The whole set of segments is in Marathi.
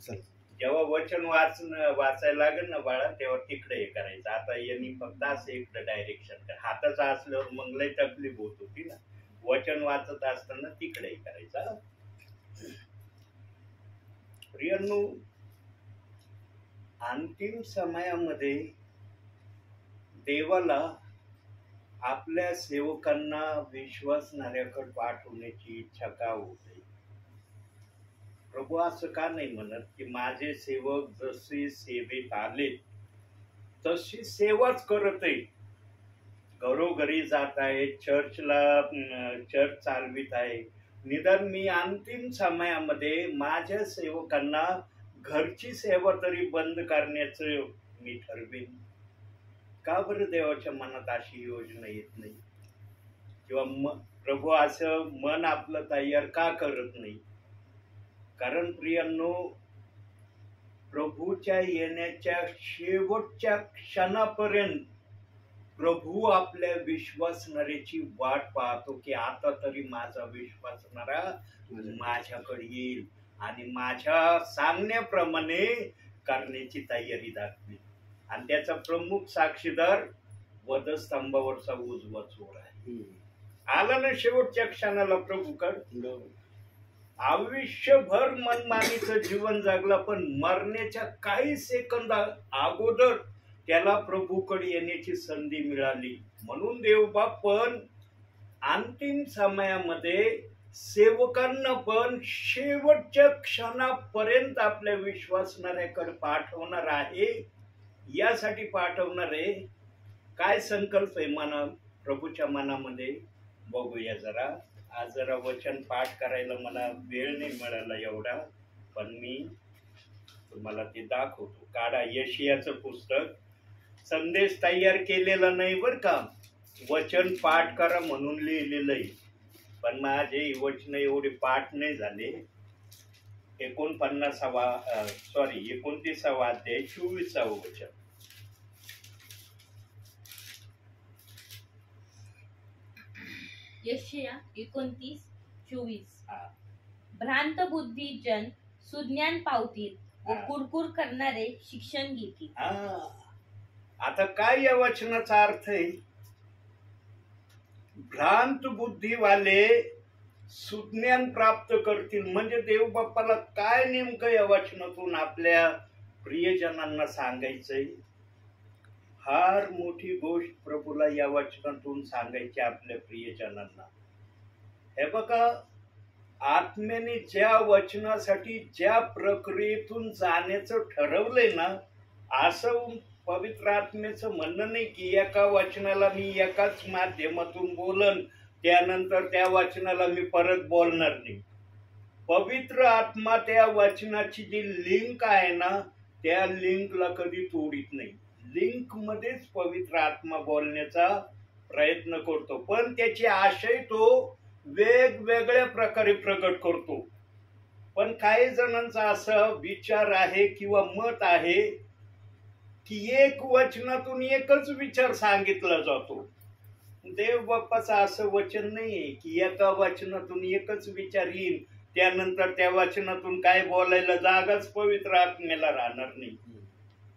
चल. जेव्हा वचन वाचायला लागेल ना बाळा, तेव्हा तिकडे हे करायचं. आता यांनी फक्त असं इकडे डायरेक्शन कर, हाताचं असल्यावर मग लय तकलीफ होत होती ना. वचन वाचत असताना तिकडे हे करायचं. प्रियांनो, अंतिम समयामध्ये देवाला आपल्या सेवकांना विश्वासणाऱ्याकडे पाठवण्याची इच्छा का होते? प्रभू असं का नाही म्हणत की माझे सेवक जसे सेवेत आले तशी सेवाच करत आहे, घरोघरी जात आहे, चर्च चालवित आहे. निदान मी अंतिम समयामध्ये माझ्या सेवकांना घरची सेवा तरी बंद करण्याचं मी ठरवेन. का बरं देवाच्या मनात अशी योजना येत नाही? किंवा प्रभू असं मन आपलं तयार का करत नाही? कारण प्रियांनो, प्रभूच्या येण्याच्या शेवटच्या क्षणापर्यंत प्रभू आपल्या विश्वासणाऱ्याची वाट पाहतो की आता तरी माझा विश्वासणारा माझ्याकडे येईल आणि माझ्या सांगण्याप्रमाणे करण्याची तयारी दाखवी. आणि त्याचा प्रमुख साक्षीदार वधस्तंभावरचा उजवा चोर आहे. आला ना शेवटच्या क्षणाला प्रभूकडे, आयुष्यभर मनमानीचं जीवन जगला, पण मरण्याच्या काही सेकंद अगोदर त्याला प्रभूकडे येण्याची संधी मिळाली. म्हणून देवबाप पण अंतिम समयामध्ये सेवकांना पण शेवटच्या क्षणापर्यंत आपल्या विश्वासणाऱ्याकडे पाठवणार आहे. यासाठी पाठवणार आहे. काय संकल्प आहे प्रभूच्या मनामध्ये बघूया जरा. आज जरा वचन पाठ करायला मला वेळ नाही मिळाला एवढा, पण मी तुम्हाला ते दाखवतो. काढा यशियाचं पुस्तक. संदेश तयार केलेला नाही बर का, वचन पाठ करा म्हणून लिहिलेलं आहे, पण माझे वचन एवढे पाठ नाही झाले. 29वा अध्याय 24व वचन. यशाया 29:24. भ्रांत बुद्धी जन सुज्ञान पावतील व कुरकुर करणारे शिक्षण घेतील. आता काय या वचनाचा अर्थ आहे? भ्रांत बुद्धीवाले सुज्ञान प्राप्त करतील. म्हणजे देवबाप्पाला काय नेमकं या वचनातून आपल्या प्रियजनांना सांगायचंय? फार मोठी गोष्ट प्रभूला या वचनातून सांगायची आपल्या प्रियजनांना. हे बघा, आत्म्याने ज्या वचनासाठी ज्या प्रक्रियेतून जाण्याचं ठरवलंय ना, असं पवित्र आत्म्याचं म्हणणं नाही की एका वचनाला मी एकाच माध्यमातून बोलन, त्यानंतर त्या वचनाला मी परत बोलणार नाही. पवित्र आत्मा त्या वचनाची जी लिंक आहे ना, त्या लिंकला कधी तोडीत नाही. लिंक मध्येच पवित्र आत्मा बोलण्याचा प्रयत्न करतो, पण त्याचे आशय तो वेगवेगळ्या प्रकारे प्रकट करतो. पण काही जणांचा असा विचार आहे किंवा मत आहे की एक वचनातून एकच विचार सांगितला जातो. देव बाप्पाचं असं वचन नाहीये की एका वचनातून एकच विचार येईल, त्यानंतर त्या वचनातून काय बोलायला जागाच पवित्र आत्म्याला राहणार नाही.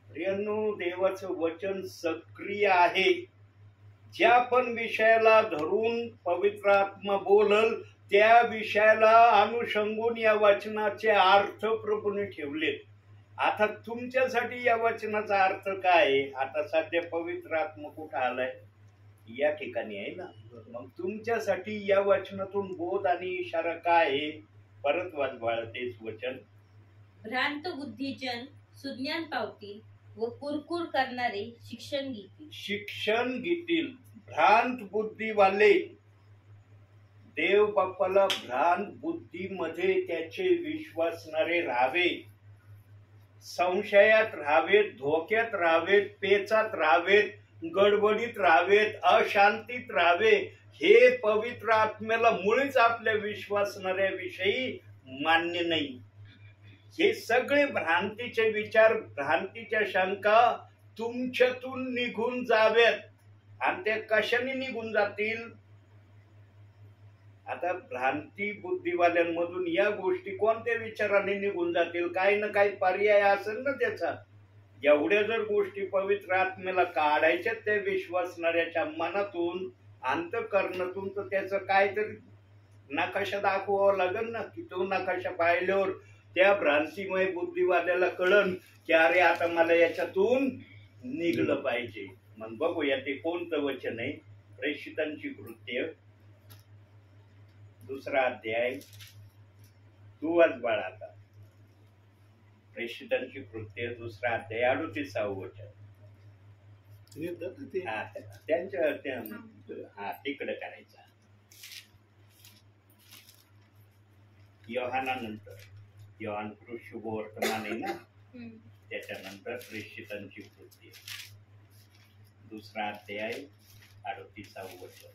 प्रियांनो, देवाचं वचन सक्रिय आहे. ज्या पण विषयाला धरून पवित्र आत्मा बोलल, त्या विषयाला अनुषंगून या वचनाचे अर्थ प्रभूने ठेवलेत. आता तुमच्यासाठी या वचनाचा अर्थ काय आहे? आता सध्या पवित्र आत्मा कुठं आलाय? या ठिकाणी आहे ना. मग तुमच्यासाठी या वचनातून बोध आणि इशारा काय आहे? परत वाचवा तेच वचन. भ्रांत बुद्धीजन सुज्ञान पावतील व कुरकुर करणारे शिक्षण घेतील. भ्रांत बुद्धीवाले देव बाप्पाला भ्रांत बुद्धीमध्ये त्याचे विश्वासणारे राहावे, संशयात राहावेत, धोक्यात राहावेत, पेचात राहावेत, गडबडीत राहावेत, अशांतीत राहावे, हे पवित्र आत्म्याला मुळीच आपल्या विश्वासणाऱ्या विषयी मान्य नाही. हे सगळे भ्रांतीचे विचार, भ्रांतीच्या शंका तुमच्यातून निघून जावेत. आणि त्या कशाने निघून जातील? आता भ्रांती बुद्धिवाल्यांमधून या गोष्टी कोणत्या विचाराने निघून जातील? काही ना काही पर्याय असेल ना त्याचा. एवढ्या जर गोष्टी पवित्र आत्म्याला काढायच्या त्या विश्वासणाऱ्याच्या मनातून, अंतःकरणातून, तर त्याचं काहीतरी नकाशा दाखवावा लागेल ना, की तो नकाशा पाहिल्यावर त्या भ्रांतीमय बुद्धिवाद्याला कळन की अरे आता मला याच्यातून निघलं पाहिजे. मग बघूया ते कोणतं वचन आहे. प्रेषितांची कृत्य 2 अध्याय. तू वाच बाळा आता. प्रेषितांची कृत्य 2 अध्याय 38 वचन. त्यांच्या तिकडे करायचा. योहानानंतर, योहान शुभवर्तमान आहे ना, त्याच्यानंतर प्रेषितांची कृत्य 2 अध्याय 38 वचन.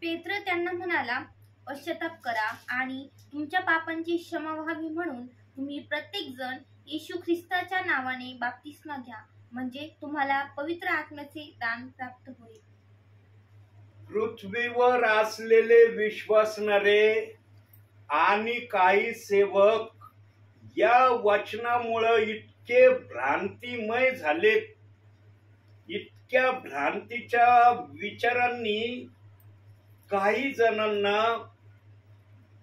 पेत्र त्यांना म्हणाला, पश्चाताप करा आणि तुमच्या पापांची क्षमा व्हावी म्हणून तुम्ही प्रत्येक जण येशू ख्रिस्ताच्या नावाने बाप्तिस्मा घ्या, म्हणजे तुम्हाला पवित्र आत्म्याचे दान प्राप्त होईल. पृथ्वीवर असलेले विश्वासणारे आणि काही सेवक या वचनामुळे इतके भ्रांतिमय झालेत, इतक्या भ्रांतीच्या विचारांनी काही जणांना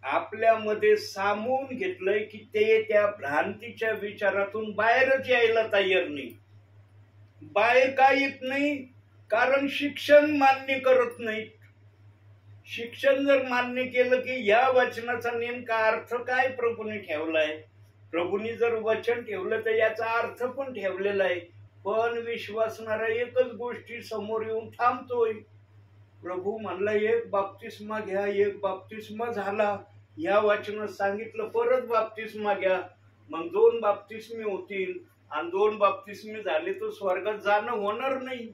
आपल्यामध्ये सामावून घेतलंय की ते त्या भ्रांतीच्या विचारातून बाहेरच यायला तयार नाही. बाहेर का येत नाही? कारण शिक्षण मान्य करत नाहीत. शिक्षण जर मान्य केलं की या वचनाचा नेमका अर्थ काय प्रभूने ठेवलाय, प्रभूने जर वचन ठेवलं तर याचा अर्थ पण ठेवलेला आहे, पण विश्वासणारा एकच गोष्टी समोर येऊन थांबतोय. प्रभू म्हणला एक बाप्तिस्मा घ्या, एक बाप्तिस्मा झाला, या वचनात सांगितलं परत बाप्तिस्मा घ्या, मग 2 बाप्तिस्मे होतील आणि 2 बाप्तिस्मे झाले तर स्वर्गात जाणं होणार नाही.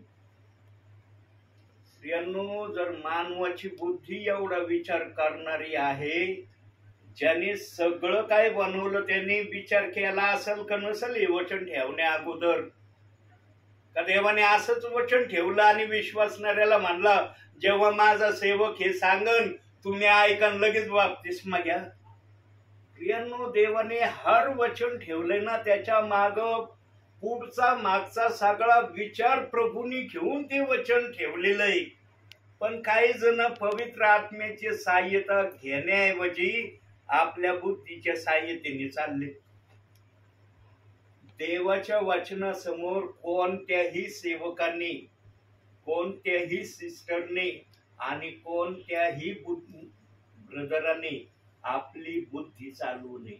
स्त्रियांनो, जर मानवाची बुद्धी एवढा विचार करणारी आहे, ज्याने सगळं काय बनवलं त्याने विचार केला असेल का नसेल हे वचन ठेवण्या अगोदर? का देवाने असंच वचन ठेवलं आणि विश्वासणाऱ्याला म्हणला जेव्हा माझा सेवक हे सांगन तुम्ही ऐका लगेच बाप्तिस्मा घ्या? प्रियांनो, देवाने हर वचन ठेवलंय ना, त्याच्या माग पुढचा मागचा सगळा विचार प्रभूंनी घेऊन ते वचन ठेवलेलं आहे. पण काही जण पवित्र आत्म्याची सहाय्यता घेण्याऐवजी आपल्या बुद्धीच्या सहाय्यतेने चालले. देवाच्या वचनासमोर कोणत्याही सेवकांनी, कोणत्याही सिस्टरने आणि कोणत्याही ब्रदरांनी आपली बुद्धी चालवू नये.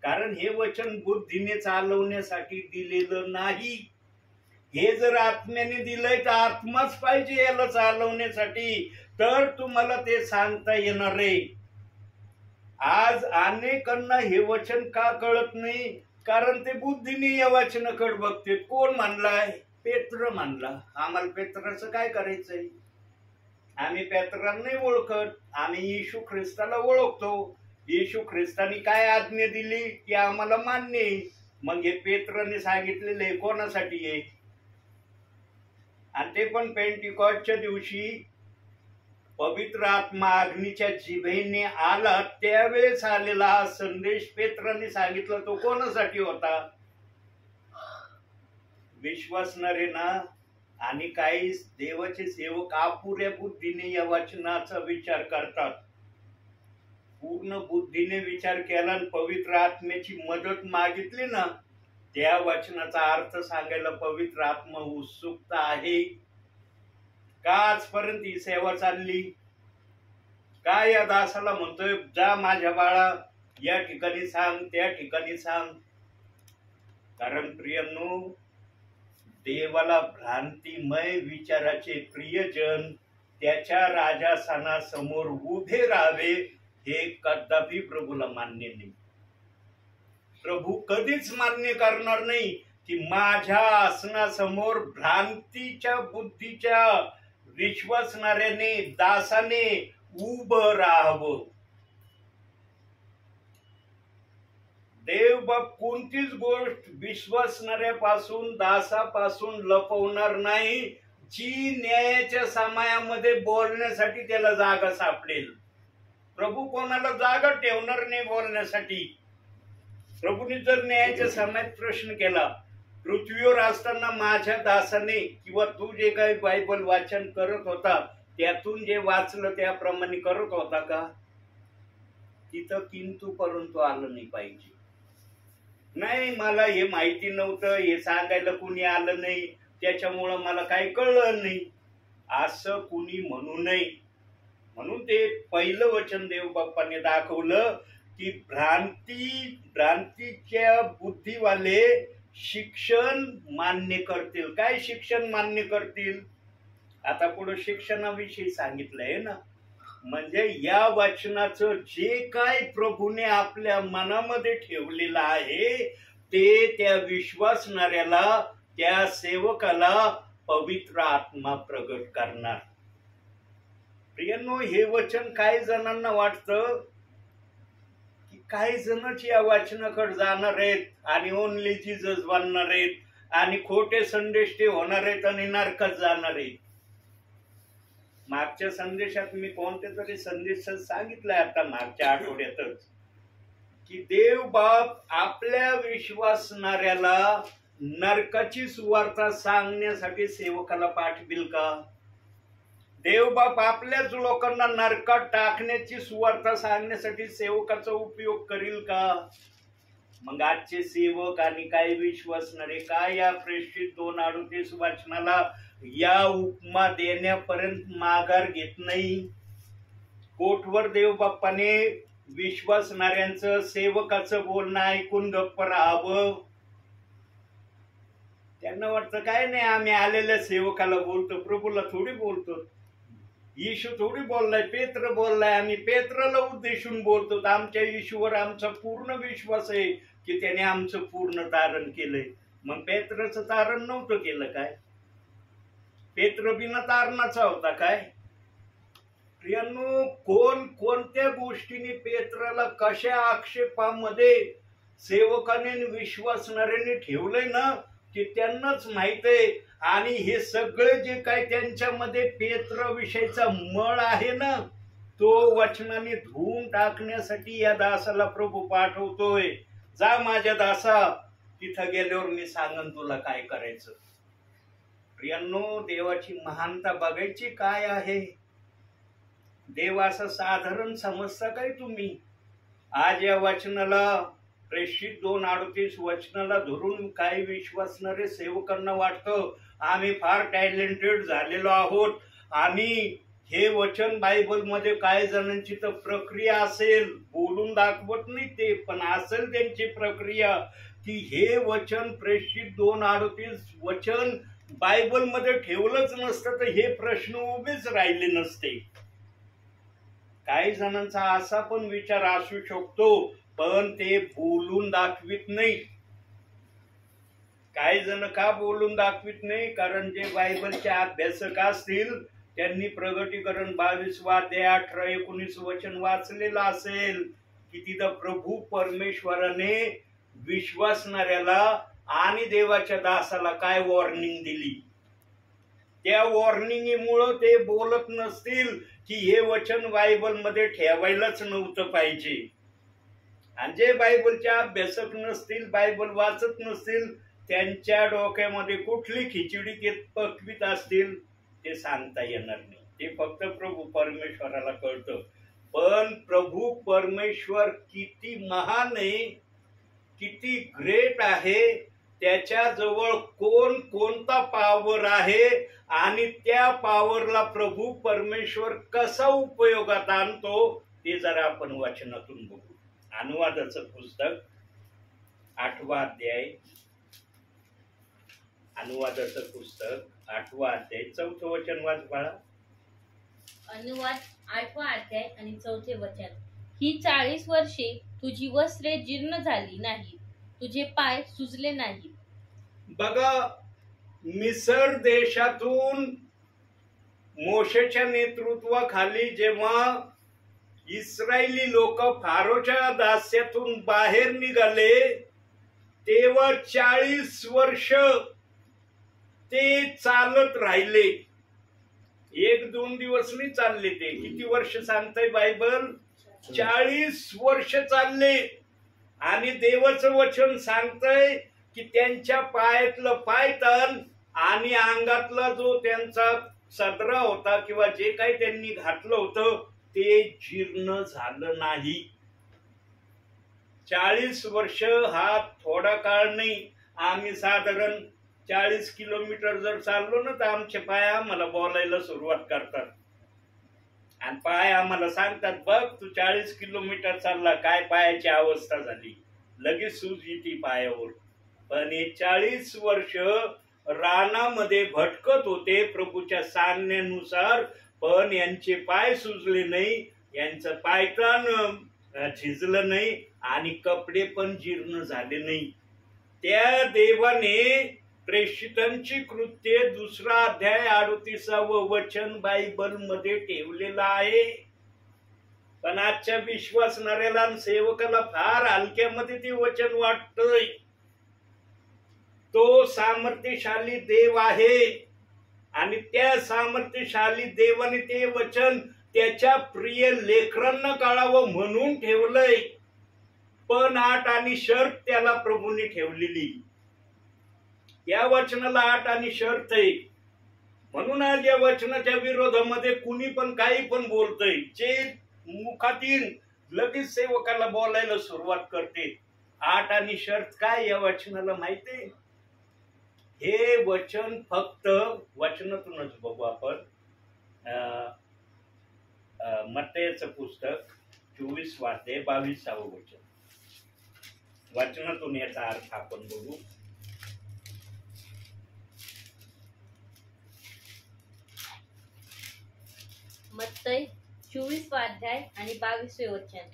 कारण हे वचन बुद्धीने चालवण्यासाठी दिलेलं नाही. हे जर आत्म्याने दिलंय तर आत्माच पाहिजे याला चालवण्यासाठी, तर तुम्हाला ते सांगता येणार आहे. आज अनेकांना हे वचन का कळत नाही? कारण ते बुद्धीने या वचनाकडे बघते. कोण म्हणलाय? पेत्र म्हणला. आम्हाला पेत्राचं काय करायचंय? आम्ही पेत्रांना नाही ओळखत, आम्ही येशू ख्रिस्ताला ओळखतो. येशू ख्रिस्तानी काय आज्ञा दिली की आम्हाला मान्य आहे. मग हे पेत्राने सांगितलेले कोणासाठी आहे? आणि ते पण पेंटिकॉस्टच्या दिवशी पवित्र आत्मा अग्नीच्या जिभेने आला त्यावेळेस आलेला हा संदेश पेत्राने सांगितला. तो कोणासाठी होता? विश्वासणारे ना आणि काही देवाचे सेवक अपुऱ्या बुद्धीने या वचनाचा विचार करतात. पूर्ण बुद्धीने विचार केला आणि पवित्र आत्म्याची मदत मागितली ना, त्या वचनाचा अर्थ सांगायला पवित्र आत्मा उत्सुकता आहे का? आजपर्यंत ही सेवा चालली का? या दासाला म्हणतोय जा माझ्या बाळा या ठिकाणी सांग, त्या ठिकाणी सांग. कारण प्रियांनो, देवाला भ्रांतिमय विचाराचे प्रियजन त्याच्या राजासनासमोर उभे राहावे हे कदापि प्रभूला मान्य नाही. प्रभू कधीच मान्य करणार नाही की माझ्या आसनासमोर भ्रांतीच्या बुद्धीच्या विश्वासणाऱ्याने, दासाने उभं राहावं. देवबाप कोणतीच गोष्ट विश्वासणाऱ्यापासून, दासापासून लपवणार नाही. जी न्यायाच्या समयामध्ये बोलण्यासाठी त्याला जागा सापडेल. प्रभू कोणाला जागा ठेवणार नाही बोलण्यासाठी. प्रभूने जर न्यायाच्या समयात प्रश्न केला, पृथ्वीवर असताना माझ्या दासाने किंवा तू जे काही बायबल वाचन करत होता त्यातून जे वाचलं त्याप्रमाणे करत होता का? तिथं किंतु परंतु आलं नाही पाहिजे. नाही, मला हे माहिती नव्हतं, हे सांगायला कुणी आलं नाही, त्याच्यामुळं मला काही कळलं नाही, असं कुणी म्हणू नये. म्हणून ते पहिलं वचन देव बाप्पाने दाखवलं की भ्रांतीच्या बुद्धीवाले शिक्षण मान्य करतील. काय शिक्षण मान्य करतील? आता पुढे शिक्षणाविषयी सांगितलंय ना. म्हणजे या वचनाचं जे काय प्रभूने आपल्या मनामध्ये ठेवलेलं आहे ते त्या विश्वासणाऱ्याला, त्या सेवकाला पवित्र आत्मा प्रगट करणार. प्रियांनो, हे वचन काही जणांना वाटतं की काही जणच या वचनाकडे जाणार आहेत आणि ओनली जीसस बनणार आहेत आणि खोटे संदेश ते होणार आहेत आणि नरकात जाणार आहेत. मागच्या संदेशात मी कोणत्या तरी संदेश सांगितलाय आता मागच्या आठवड्यातच की देव बाप आपल्या विश्वासणाऱ्याला नरकाची सुवार्ता सांगण्यासाठी सेवकाला पाठविल का? देव बाप आपल्याच लोकांना नरकात टाकण्याची सुवार्ता सांगण्यासाठी सेवकाचा उपयोग करील का? मग आजचे सेवक आणि काही विश्वासणारे काय या प्रेषित 2:38 वचनाला या उपमा देण्यापर्यंत माघार घेत नाही? कोठवर देव बाप्पाने विश्वासणाऱ्यांचं, सेवकाचं बोलणं ऐकून गप्प राहावं? त्यांना वाटतं काय नाही, आम्ही आलेल्या सेवकाला बोलतो, प्रभूला थोडी बोलतो. येशू थोडी बोललाय, पेत्र बोललाय, आम्ही पेत्राला उद्देशून बोलतो. आमच्या येशूवर आमचा पूर्ण विश्वास आहे की त्याने आमचं पूर्ण तारण केलंय. मग पेत्राचं तारण नव्हतं केलं काय? पेत्र बिना तारणाचा होता काय? प्रियांनो, कोणत्या गोष्टीने पेत्राला कशा आक्षेपामध्ये सेवकाने विश्वासणाऱ्याने ठेवलंय ना की त्यांनाच माहित आहे. आणि हे सगळे जे काय त्यांच्यामध्ये पेत्र विषयीचा मळ आहे ना तो वचनाने धुवून टाकण्यासाठी या दासाला प्रभू पाठवतोय. जा माझ्या दासा, तिथं गेल्यावर मी सांगन तुला काय करायचं. प्रियांनो, देवाची महानता बघायची काय आहे? देव असं साधारण समजता काय तुम्ही? आज या वचनाला, प्रेषित 2:38 वचनाला धरून काही विश्वासणारे सेवकांना वाटतं आम्ही फार टॅलेंटेड झालेलो आहोत आणि हे वचन बायबल मध्ये काही जणांची तर प्रक्रिया असेल, बोलून दाखवत नाही ते, पण असेल त्यांची प्रक्रिया की हे वचन प्रेषित 2:38 वचन बायबल मध्ये ठेवलंच नसतं तर हे प्रश्न उभेच राहिले नसते. काही जणांचा असा पण विचार असू शकतो, पण ते बोलून दाखवित नाही. काही जण का बोलून दाखवित नाही? कारण जे बायबलचे अभ्यासक असतील त्यांनी प्रगटीकरण 22:18-19 वचन वाचलेलं असेल की तिथं प्रभू परमेश्वराने विश्वासणाऱ्याला आणि देवाच्या दासाला काय वॉर्निंग दिली. त्या वॉर्निंगमुळं ते बोलत नसतील की हे वचन बायबल मध्ये ठेवायलाच नव्हतं पाहिजे. आणि जे बायबलचे अभ्यासक नसतील, बायबल वाचत नसतील, त्यांच्या डोक्यामध्ये कुठली खिचडी ते पकवीत असतील ते सांगता येणार नाही. ते फक्त प्रभू परमेश्वराला कळतं. पण प्रभू परमेश्वर किती महान आहे, किती ग्रेट आहे, त्याच्याजवळ कोणता पॉवर आहे आणि त्या पॉवरला प्रभू परमेश्वर कसा उपयोगात आणतो ते जरा आपण वचनातून बघू. अनुवादाचं पुस्तक 8वा अध्याय, अनुवादाचं पुस्तक 8वा अध्याय 4थं वचन वाच बाळा. अनुवाद 8वा अध्याय आणि 4थे वचन. ही 40 वर्षे तुझी वस्त्रे जीर्ण झाली नाही, तुझे पाय सुजले नाही. बघा, मिसर देशातून मोशेच्या नेतृत्वाखाली जेव्हा इस्रायली लोक फारोच्या दास्यातून बाहेर निघाले तेव्हा 40 वर्ष ते चालत राहिले. 1-2 दिवस नाही चालले. ते किती वर्ष सांगतंय बायबल? 40 वर्ष चालले. आणि देवाचं वचन सांगतंय की त्यांच्या पायातलं पायतन आणि अंगातला जो त्यांचा सदरा होता किंवा जे काही त्यांनी घातलं होतं ते जीर्ण झालं नाही. 40 वर्ष हा थोडा काळ नाही. आम्ही साधारण 40 किलोमीटर जर चाललो ना तर आमचे पाय आम्हाला बोलायला सुरुवात करतात आणि पाय आम्हाला सांगतात, बघ तू 40 किलोमीटर चालला, काय पायाची अवस्था झाली, लगेच सूज येते पायावर. पण हे 40 वर्ष रानामध्ये भटकत होते प्रभूच्या सांगण्यानुसार, पण यांचे पाय सुजले नाही, यांचं पायतान झिजलं नाही आणि कपडे पण जीर्ण झाले नाही. त्या देवाने प्रेषितांची कृत्ये 2 अध्याय 38 वचन बायबल मध्ये ठेवलेलं आहे. पण आजच्या विश्वासणाऱ्याला सेवकाला फार हलक्यामध्ये ते वचन वाटतंय. तो सामर्थ्यशाली देव आहे आणि त्या सामर्थ्यशाली देवाने ते वचन त्याच्या प्रिय लेकरांना कळावं म्हणून ठेवलंय. पण अट आणि शर्त त्याला प्रभूने ठेवलेली. या वचनाला अट आणि शर्त आहे. म्हणून आज या वचनाच्या विरोधामध्ये कुणी पण काही पण बोलतय, जे मुखातील लगेच सेवकाला बोलायला सुरुवात करते. अट आणि शर्त काय या वचनाला माहितीये? हे वचन फक्त वचनातूनच बघू आपण. मत्तयाचं पुस्तक 24 अध्याय 22 वचन. वचनातून याचा अर्थ आपण बघू. मत्तय 24 अध्याय आणि 22 वचन.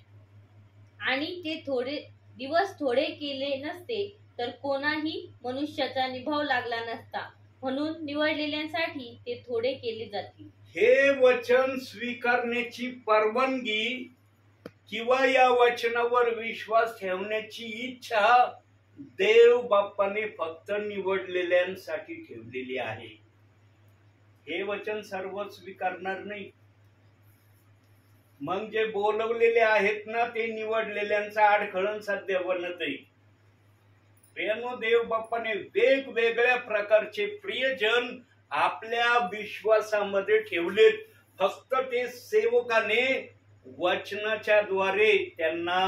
आणि ते थोडे दिवस थोडे केले नसते तर कोणाही मनुष्याचा निभाव लागला नसता, म्हणून निवडलेल्यांसाठी ते थोडे केले जातील. हे वचन स्वीकारण्याची परवानगी किंवा या वचनावर विश्वास ठेवण्याची इच्छा देव बाप्पाने फक्त निवडलेल्यांसाठी ठेवलेली आहे. हे वचन सर्व स्वीकारणार नाही. मग जे बोलवलेले आहेत ना ते निवडलेल्यांचा अडखळण सध्या बनत आहे. प्रियनो, देव बाप्पाने वेगवेगळ्या प्रकारचे प्रियजन आपल्या विश्वासामध्ये ठेवलेत. फक्त ते सेवकाने वचनाच्या द्वारे त्यांना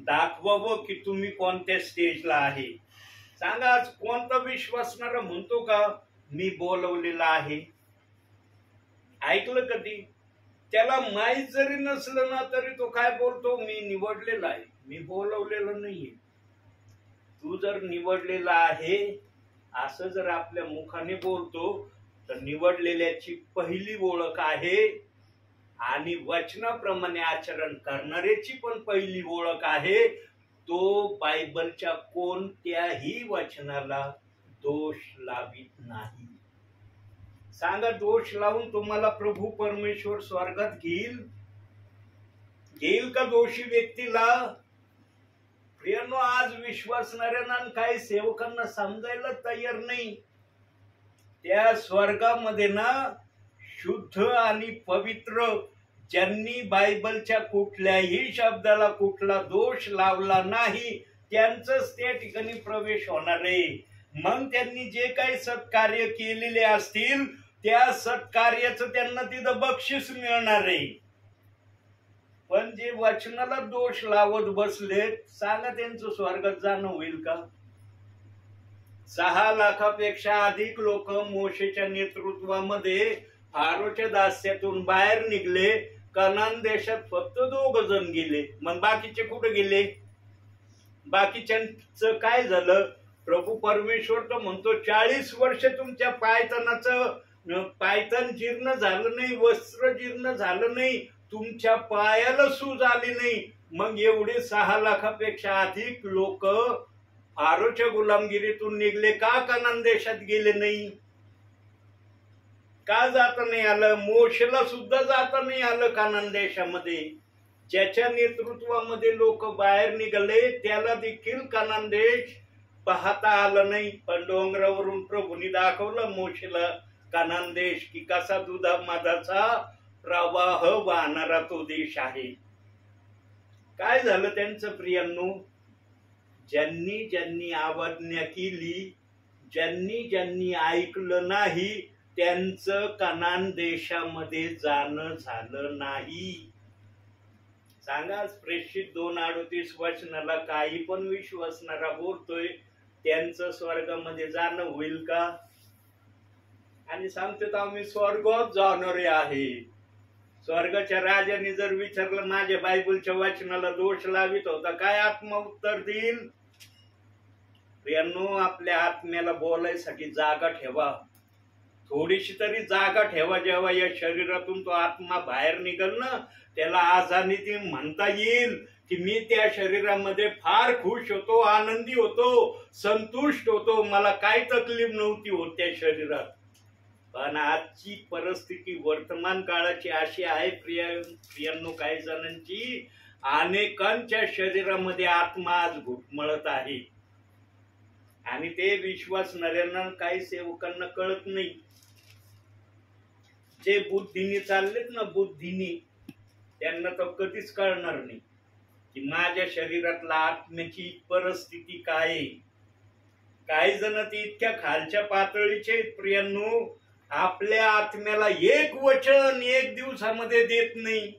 दाखवावं की तुम्ही कोणत्या स्टेजला आहे. सांगा, आज कोणता विश्वासणारा म्हणतो का मी बोलवलेला आहे? ऐकलं कधी? त्याला माहीत जरी नसलं ना तरी तो काय बोलतो, मी निवडलेला आहे, मी बोलवलेलं नाहीये. तू जर निवडलेला आहे असं जर आपल्या मुखाने बोलतो तर निवडलेल्याची पहिली ओळख आहे आणि वचनाप्रमाणे आचरण करणाऱ्याची पण पहिली ओळख आहे. तो बायबलच्या कोणत्याही वचनाला दोष लावित नाही. सांगा, दोष लावून तुम्हाला प्रभू परमेश्वर स्वर्गात घेईल का दोषी व्यक्तीला? प्रियनो, आज विश्वासणाऱ्यांना काही सेवकांना समजायला तयार नाही. त्या स्वर्गामध्ये ना शुद्ध आणि पवित्र ज्यांनी बायबलच्या कुठल्याही शब्दाला कुठला दोष लावला नाही त्यांचंच त्या ठिकाणी प्रवेश होणार आहे. मग त्यांनी जे काही सत्कार्य केलेले असतील त्या सत्कार्याचं त्यांना तिथं बक्षीस मिळणार आहे. पण जे वचनाला दोष लावत बसलेत, सांगा त्यांचं स्वर्गात जाणं होईल का? 6 लाखापेक्षा अधिक लोक मोशेच्या नेतृत्वामध्ये फारोच्या दास्यातून बाहेर निघले. कनान देशात फक्त 2 जण गेले. मग बाकीचे कुठे गेले? बाकीच्यांचं काय झालं? प्रभू परमेश्वर तर म्हणतो 40 वर्ष तुमच्या पायतन जीर्ण झालं नाही, वस्त्र जीर्ण झालं नाही, तुमच्या पायाला सूज आली नाही. मग एवढे 6 लाखापेक्षा अधिक लोक फारोच्या गुलामगिरीतून निघले का कनान देशात गेले नाही? का जाता नाही आलं? मोशेला सुद्धा जाता नाही आलं कनान देशामध्ये. ज्याच्या नेतृत्वामध्ये लोक बाहेर निघाले त्याला देखील कनान देश पाहता आलं नाही, पण डोंगरावरून प्रभूंनी दाखवलं मोशेला कानान देश, की कसा दुधा मधाचा प्रवाह वाहणारा तो देश आहे. काय झालं त्यांचं प्रियांनो? ज्यांनी ज्यांनी अवज्ञा केली, ज्यांनी ज्यांनी ऐकलं नाही, त्यांचं कनान देशामध्ये जाणं झालं नाही. सांगा, प्रेषित 2:38 वचनाला काही पण विश्वासणारा बोलतोय, त्यांचं स्वर्गामध्ये जाणं होईल का? आणि सांगतो आम्ही स्वर्गात जाणारे आहे. स्वर्गाच्या राजाने जर विचारलं माझ्या बायबलच्या वचनाला दोष लावित होता, काय आत्मा उत्तर देईल? प्रियांनो, आपल्या आत्म्याला बोलायसाठी जागा ठेवा, थोडीशी तरी जागा ठेवा. जेव्हा या शरीरातून तो आत्मा बाहेर निघल ना, त्याला आजाने ती म्हणता येईल की मी त्या शरीरामध्ये फार खुश होतो, आनंदी होतो, संतुष्ट होतो, मला काय तकलीफ नव्हती होत त्या शरीरात. पण आजची परिस्थिती वर्तमान काळाची अशी आहे प्रियांनो, काही जणांची, अनेकांच्या शरीरामध्ये आत्मा आज घुटमळत आहे. आणि ते विश्वासणाऱ्यांना, काही सेवकांना कळत नाही. जे बुद्धीने चाललेत ना, बुद्धीने, त्यांना तर कधीच कळणार नाही की माझ्या शरीरातला आत्म्याची परिस्थिती काय आहे. काही जण ते इतक्या खालच्या पातळीचे आहेत प्रियांनो, आपल्या आत्म्याला एक वचन एक दिवसामध्ये देत नाही,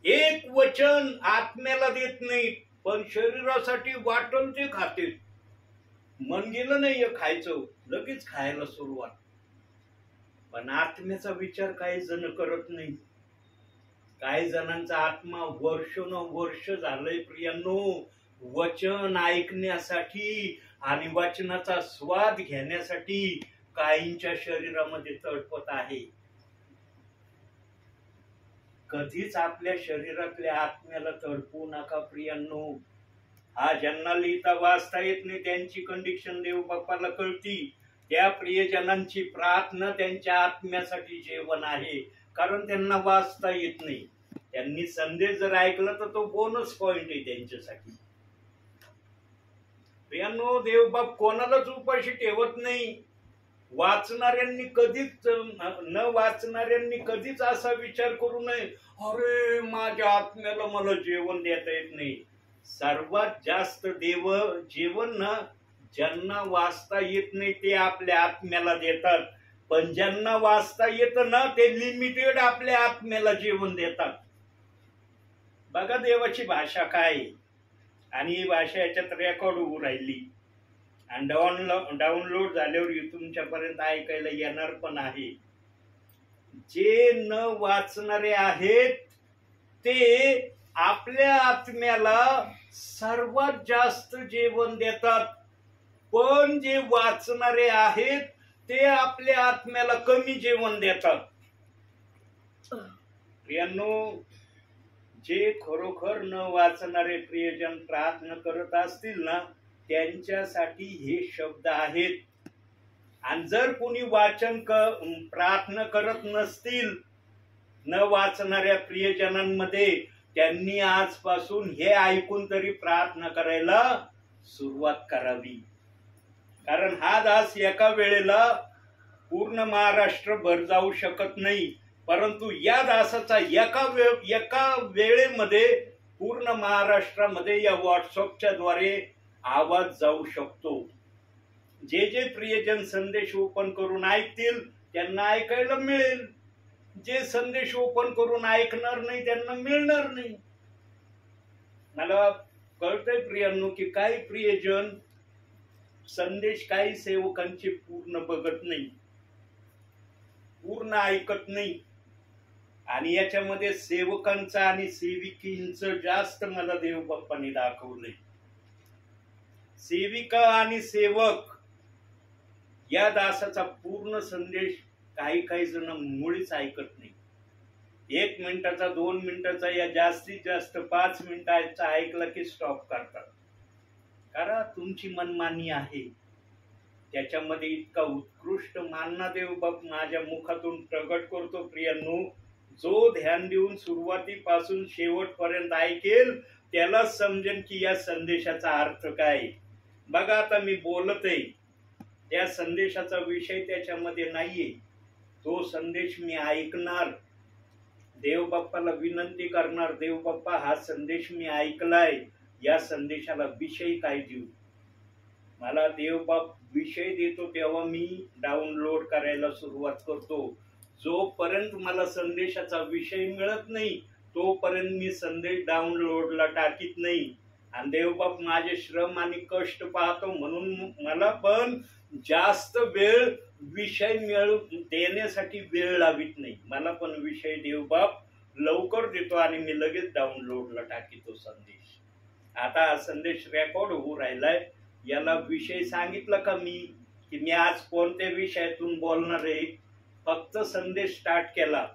एक वचन आत्म्याला देत नाही, पण शरीरासाठी वाटण ते खाते. मन गेलं नाही खायचं, लगेच खायला सुरुवात. पण आत्म्याचा विचार काही जण करत नाही. काही जणांचा आत्मा वर्ष झालंय प्रियांनो वचन ऐकण्यासाठी आणि वचनाचा स्वाद घेण्यासाठी काहींच्या शरीरामध्ये तडपत आहे. कधीच आपल्या शरीरातल्या आत्म्याला तडपू नका प्रियांनो. हा ज्यांना लिहिता वाचता येत नाही त्यांची कंडिशन देव बाप्पाला कळती. त्या प्रियजनांची प्रार्थना त्यांच्या आत्म्यासाठी जेवण आहे, कारण त्यांना वाचता येत नाही. त्यांनी संदेश जर ऐकला तर तो बोनस पॉइंट आहे त्यांच्यासाठी. प्रियांनो, देवबाप कोणालाच उपाशी ठेवत नाही. वाचणाऱ्यांनी कधीच न वाचणाऱ्यांनी कधीच असा विचार करू नये, अरे माझ्या आत्म्याला मला जेवण देता येत नाही. सर्वात जास्त जेवण ना ज्यांना वाचता येत नाही ते आपल्या आत्म्याला देतात, पण ज्यांना वाचता येतं ना ते लिमिटेड आपल्या आत्म्याला जेवण देतात. बघा देवाची भाषा काय, आणि ही भाषा याच्यात रेकॉर्ड होऊ राहिली आणि डाउनलोड झाल्यावर तुमच्यापर्यंत ऐकायला येणार पण आहे. जे न वाचणारे आहेत ते आपल्या आत्म्याला सर्वात जास्त जेवण देतात, पण जे वाचणारे आहेत ते आपल्या आत्म्याला कमी जेवण देतात. प्रियांनो, जे खरोखर न वाचणारे प्रियजन प्रार्थना करत असतील ना त्यांच्यासाठी हे शब्द आहेत. आणि जर कोणी प्रार्थना करत नसतील न वाचणाऱ्या प्रियजनांमध्ये, त्यांनी आजपासून हे ऐकून तरी प्रार्थना करायला सुरुवात करावी. कारण हा दास एका वेळेला पूर्ण महाराष्ट्रभर जाऊ शकत नाही, परंतु या दासाचा एका वेळेमध्ये पूर्ण महाराष्ट्रामध्ये या व्हॉट्सअपच्या द्वारे आवाज जाऊ शकतो. जे जे प्रियजन संदेश ओपन करून ऐकतील त्यांना ऐकायला मिळेल, जे संदेश ओपन करून ऐकणार नाही त्यांना मिळणार नाही. मला कळतंय प्रियांनो की काही प्रियजन संदेश काही सेवकांचे पूर्ण बघत नाही, पूर्ण ऐकत नाही, आणि याच्यामध्ये सेवकांचं आणि सेविकींचं जास्त मला देव बाप्पांनी दाखवलंय. सेविका आणि सेवक या दासाचा पूर्ण संदेश काही जण मुळीच ऐकत नाही. 1 मिनिटाचा 2 मिनिटाचा या जास्तीत जास्त 5 मिनिटाचा ऐकला की स्टॉप करतात. कारण तुमची मनमानी आहे. त्याच्यामध्ये इतका उत्कृष्ट मानना देव बाप माझ्या मुखातून प्रगट करतो प्रियांनो. जो ध्यान देऊन सुरुवातीपासून शेवटपर्यंत ऐकेल त्याला समजेल की या संदेशाचा अर्थ काय. बघा आता मी बोलत आहे, त्या संदेशाचा विषय त्याच्यामध्ये नाहीये. तो संदेश मी ऐकणार, देव बाप्पाला विनंती करणार, देव बाप्पा हा संदेश मी ऐकलाय, या संदेशाला विषय काय देऊ. मला देव बाप विषय देतो तेव्हा मी डाउनलोड करायला सुरुवात करतो. जोपर्यंत मला संदेशाचा विषय मिळत नाही तोपर्यंत मी संदेश डाउनलोडला टाकीत नाही. आणि देवबाप माझे श्रम आणि कष्ट पाहतो, म्हणून मला पण जास्त वेळ विषय देण्यासाठी वेळ लावित नाही. मला पण विषय देवबाप लवकर देतो आणि मी लगेच डाउनलोडला टाकीतो संदेश. आता हा संदेश रेकॉर्ड होऊ राहिलाय, याला विषय सांगितलं का मी, की मी आज कोणत्या विषयातून बोलणार आहे. फक्त संदेश स्टार्ट केला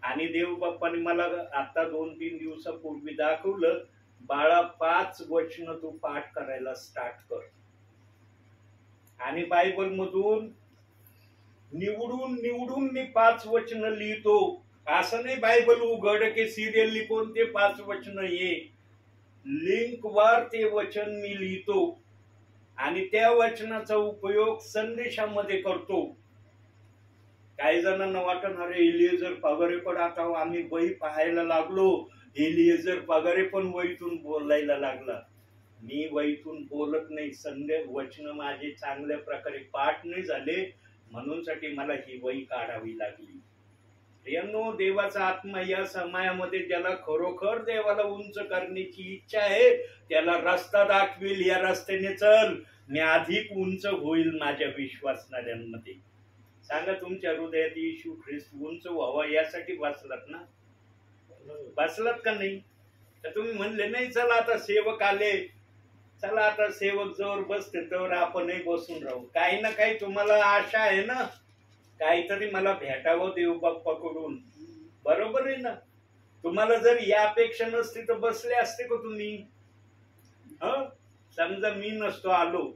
आणि देवबाप्पाने मला आता 2-3 दिवसापूर्वी दाखवलं, बाळा 5 वचन तू पाठ करायला स्टार्ट कर. आणि बायबल मधून निवडून मी 5 वचन लिहितो. असं नाही बायबल उघड की सिरियली कोणते 5 वचन ये, लिंक वर ते वचन मी लिहितो आणि त्या वचनाचा उपयोग संदेशामध्ये करतो. काही जणांना वाटणार एलिएझर पगारे पण आता आम्ही वही पाहायला लागलो, एलिएझर पगारे पण वहीतून बोलायला लागला. मी वहीतून बोलत नाही. संदेश वचन माझे चांगल्या प्रकारे पाठ नाही झाले म्हणून साठी मला ही वही काढावी लागली. प्रियांनो, देवाचा आत्मा या समयामध्ये ज्याला खरोखर देवाला उंच करण्याची इच्छा आहे त्याला रस्ता दाखवेल. या रस्त्याने चल, मी अधिक उंच होईल माझ्या विश्वासणाऱ्यांमध्ये. सांगा, तुमच्या हृदयात येशू ख्रिस्त उंच व्हावा यासाठी बसलात ना? बसलात का नाही? तर तुम्ही म्हणले नाही चला आता सेवक आले, चला आता सेवक जवळ बसते तर आपणही बसून राहू. काही ना काही तुम्हाला आशा आहे ना, काहीतरी मला भेटावं देव बाप्पाकडून. बरोबर आहे ना? तुम्हाला जर या अपेक्षा नसती तर बसले असते का तुम्ही? समजा मी नसतो आलो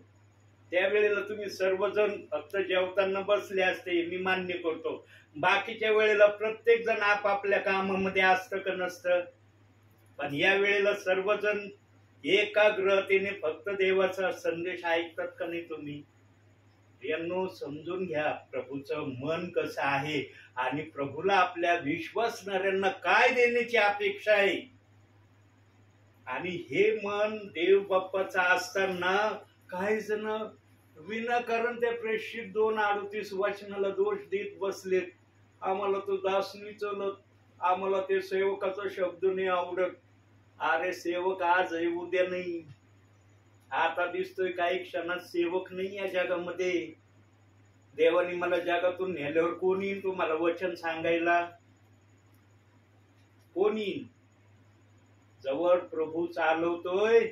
त्यावेळेला तुम्ही सर्वजण फक्त जेवताना बसले असते, मी मान्य करतो. बाकीच्या वेळेला प्रत्येक जण आपापल्या कामामध्ये असतं का नसतं? पण या वेळेला सर्वजण एकाग्रतेने फक्त देवाचा संदेश ऐकतात का नाही तुम्ही? यांनो, समजून घ्या प्रभूचं मन कसं आहे आणि प्रभूला आपल्या विश्वासणाऱ्यांना काय देण्याची अपेक्षा आहे. आणि हे मन देव बाप्पाचं असताना काही जण विनाकारण त्या प्रेषित 2:38 वचनाला दोष देत बसलेत. आम्हाला तो दास नाही चलत, आम्हाला ते सेवकाचा शब्द नाही आवडत. अरे सेवक आज आहे उद्या नाही. आता दिसतोय काही क्षणात सेवक नाही या जगामध्ये. देवाने मला जगातून नेल्यावर कोण येईल तुम्हाला वचन सांगायला? कोण येईल? जवळ प्रभू चालवतोय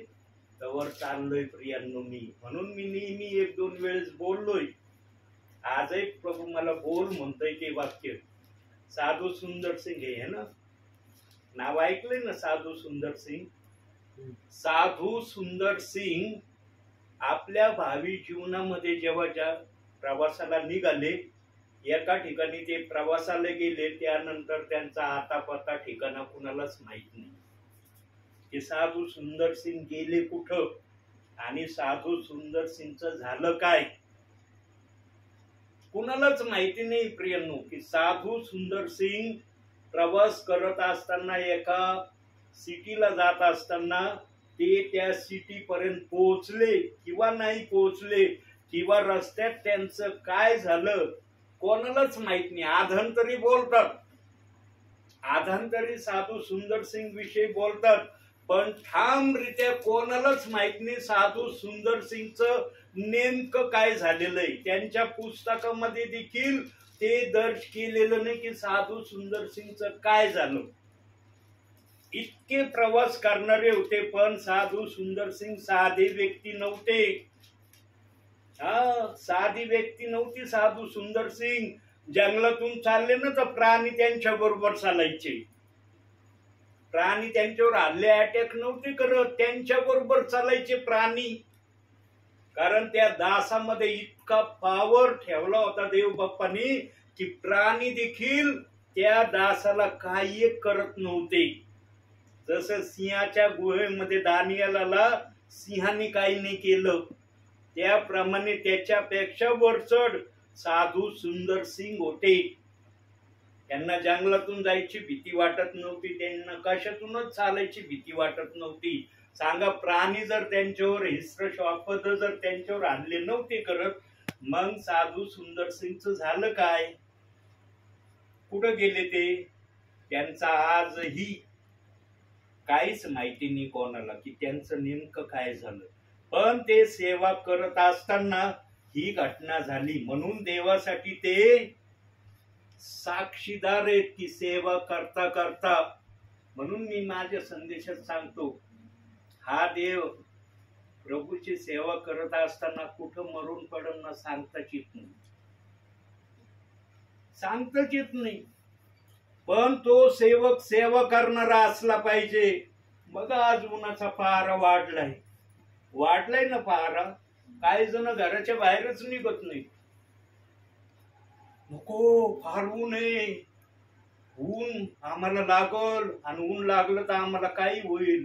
तवर चाललोय प्रियांनो मी. म्हणून मी नेहमी 1-2 वेळेस बोललोय. आजही प्रभू मला बोल म्हणतोय ते वाक्य. साधू सुंदर सिंग हे ना नाव ऐकलंय ना, साधू सुंदर सिंग. साधू सुंदर सिंग आपल्या भावी जीवनामध्ये जेव्हा ज्या प्रवासाला निघाले, एका ठिकाणी ते प्रवासाला गेले, त्यानंतर त्यांचा आतापता ठिकाणा कुणालाच माहित नाही की साधू सुंदर सिंग गेले कुठं आणि साधू सुंदर सिंगचं झालं काय, कुणालाच माहिती नाही. प्रियांनो, की साधू सुंदर सिंग प्रवास करत असताना, एका सिटीला जात असताना ते त्या सिटी पर्यंत पोहोचले किंवा नाही पोहोचले किंवा रस्त्यात त्यांचं काय झालं कोणालाच माहित नाही. आधांतरी बोलतात, आधांतरी साधू सुंदर सिंग विषयी बोलतात, पण ठामरित्या कोणालाच माहित नाही साधू सुंदर सिंगचं नेमकं काय झालेलं आहे. त्यांच्या पुस्तकामध्ये देखील ते दर्ज केलेलं नाही की साधू सुंदर सिंगचं काय झालं. इतके प्रवास करणारे होते, पण साधू सुंदर सिंग साधे व्यक्ती नव्हते. साधी व्यक्ती नव्हती साधू सुंदर सिंग. जंगलातून चालले ना तर प्राणी त्यांच्या बरोबर चालायचे. प्राणी त्यांच्यावर हल्ले अटॅक नव्हते करत, त्यांच्या बरोबर चालायचे प्राणी. कारण त्या दासामध्ये इतका पावर ठेवला होता देव बाप्पानी की प्राणी देखील त्या दासाला काही करत नव्हते. जसं सिंहाच्या गुहेमध्ये दानियेलला सिंहाने काही नाही केलं, त्याप्रमाणे त्याच्यापेक्षा वरचढ साधू सुंदर सिंग होते. त्यांना जंगलातून जायची भीती वाटत नव्हती, त्यांना कशातूनच चालायची भीती वाटत नव्हती. सांगा, प्राणी जर त्यांच्यावर हिंस्र श्वापद जर त्यांच्यावर आणले नव्हते करत, मग साधू सुंदर सिंगचं झालं काय? कुठं गेले ते? त्यांचा आजही काहीच माहिती नाही कोणाला की त्यांचं नेमकं काय झालं. पण ते सेवा करत असताना ही घटना झाली, म्हणून देवासाठी ते साक्षीदार आहेत की सेवा करता करता. म्हणून मी माझ्या संदेशात सांगतो, हा देव प्रभूची सेवा करत असताना कुठं मरून पडून ना सांगताच येत नाही, सांगताच येत नाही. पण तो सेवक सेवा करणारा असला पाहिजे. बघा, आज उन्हाचा पहारा वाढलाय ना पहारा. काही जण घराच्या बाहेरच निघत नाही. नको, फार ऊन आहे, ऊन आम्हाला लागल, आणि ऊन लागलं तर आम्हाला काही होईल.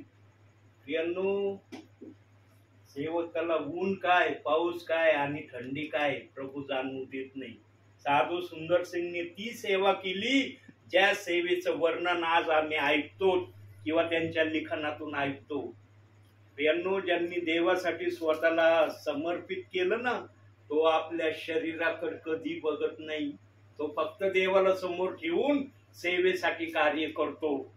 प्रियांनो, सेवकाला ऊन काय, पाऊस काय आणि थंडी काय प्रभू जाणवू देत नाही. साधू सुंदर सिंगने ती सेवा केली ज्या सेवेचं वर्णन आज आम्ही ऐकतो किंवा त्यांच्या लिखाणातून ऐकतो. प्रियांनो, ज्यांनी देवासाठी स्वतःला समर्पित केलं ना, तो आपल्या शरीराकडे कधी बघत नाही. तो फक्त देवाला समोर ठेवून सेवेसाठी कार्य करतो.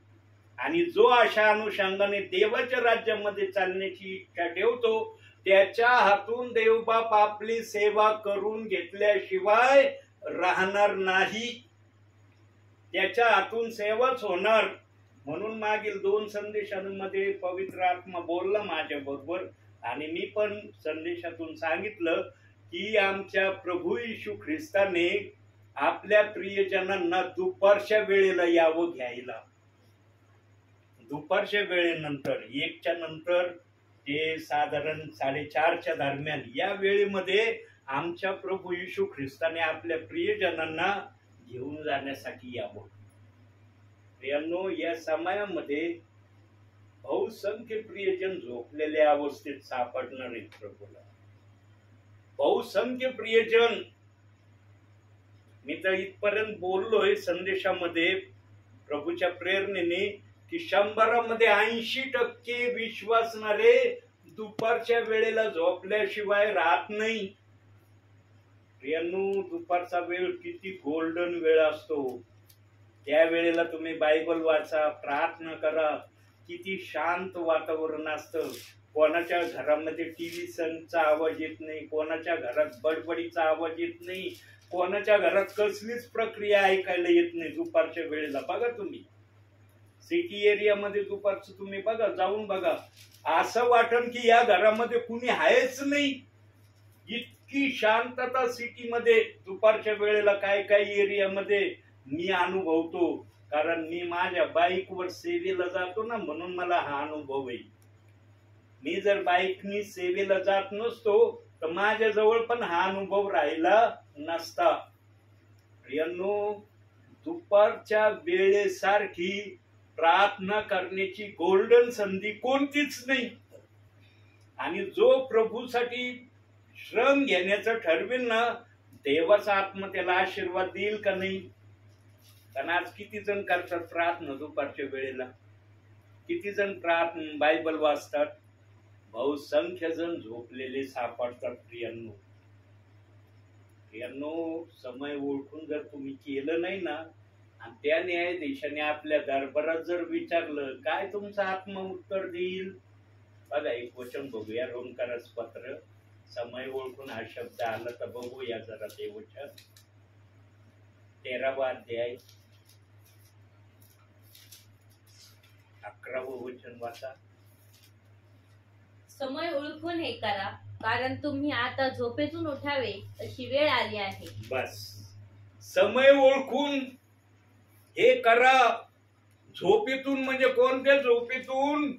आणि जो अशा अनुषंगाने देवाच्या राज्यामध्ये चालण्याची इच्छा ठेवतो, त्याच्या हातून देवबाप आपली सेवा करून घेतल्याशिवाय राहणार नाही. त्याच्या हातून सेवाच होणार. म्हणून मागील 2 संदेशांमध्ये पवित्र आत्मा बोलला माझ्या बरोबर, आणि मी पण संदेशातून सांगितलं की आमच्या प्रभू येशू ख्रिस्ताने आपल्या प्रियजनांना दुपारच्या वेळेला यावं घ्यायला. दुपारच्या वेळेनंतर 1च्या नंतर ते साधारण 4:30च्या दरम्यान या वेळेमध्ये आमच्या प्रभू येशू ख्रिस्ताने आपल्या प्रियजनांना घेऊन जाण्यासाठी यावं. प्रियांनो, या समयामध्ये बहुसंख्य प्रियजन झोपलेल्या अवस्थेत सापडणार आहेत प्रभूला. बहुसंख्य प्रियजन. मी तर इथपर्यंत बोललोय संदेशामध्ये प्रभूच्या प्रेरणेने की 100मध्ये 80% विश्वासणारे दुपारच्या वेळेला झोपल्याशिवाय राहत नाही. प्रियांनो, दुपारचा वेळ किती गोल्डन वेळ असतो. त्या वेळेला तुम्ही बायबल वाचा, प्रार्थना करा. किती शांत वातावरण असतं. कोणाच्या घरामध्ये टीव्ही सनचा आवाज येत नाही, कोणाच्या घरात बडबडीचा आवाज येत नाही, कोणाच्या घरात कसलीच प्रक्रिया ऐकायला येत नाही दुपारच्या वेळेला. बघा तुम्ही सिटी एरियामध्ये दुपारचं तुम्ही बघा, जाऊन बघा, असं वाटन की या घरामध्ये कुणी आहेच नाही. इतकी शांतता सिटीमध्ये दुपारच्या वेळेला काय एरियामध्ये मी अनुभवतो. कारण मी माझ्या बाईकवर सेवेला जातो ना, म्हणून मला हा अनुभव आहे. मी जर बाईकनी सेवेला जात नसतो तर माझ्या जवळ पण हा अनुभव राहिला नसता. प्रियांनो, दुपारच्या वेळेसारखी प्रार्थना करण्याची गोल्डन संधी कोणतीच नाही. आणि जो प्रभूसाठी श्रम घेण्याचं ठरवेल ना, देवाचा आत्मा त्याला आशीर्वाद देईल का नाही? कारण आज किती जण करतात प्रार्थना दुपारच्या वेळेला, किती जण प्रार्थना बायबल वाचतात, बहुसंख्य जण झोपलेले सापडतात. प्रियांनो, समय ओळखून जर तुम्ही केलं नाही ना, आणि त्या न्यायाधीशाने आपल्या दरबारात जर विचारलं, काय तुमचा आत्मा उत्तर देईल? बघा, एक वचन बघूया, रोमकारास पत्र, समय ओळखून हा शब्द आला तर बघूया जरा ते वचन. 13वा अध्याय 11वं वचन वाचा. समय ओळखून हे करा, कारण तुम्ही आता झोपेतून उठावे अशी वेळ आली आहे. बस, समय ओळखून हे करा. झोपेतून म्हणजे कोणत्या झोपेतून?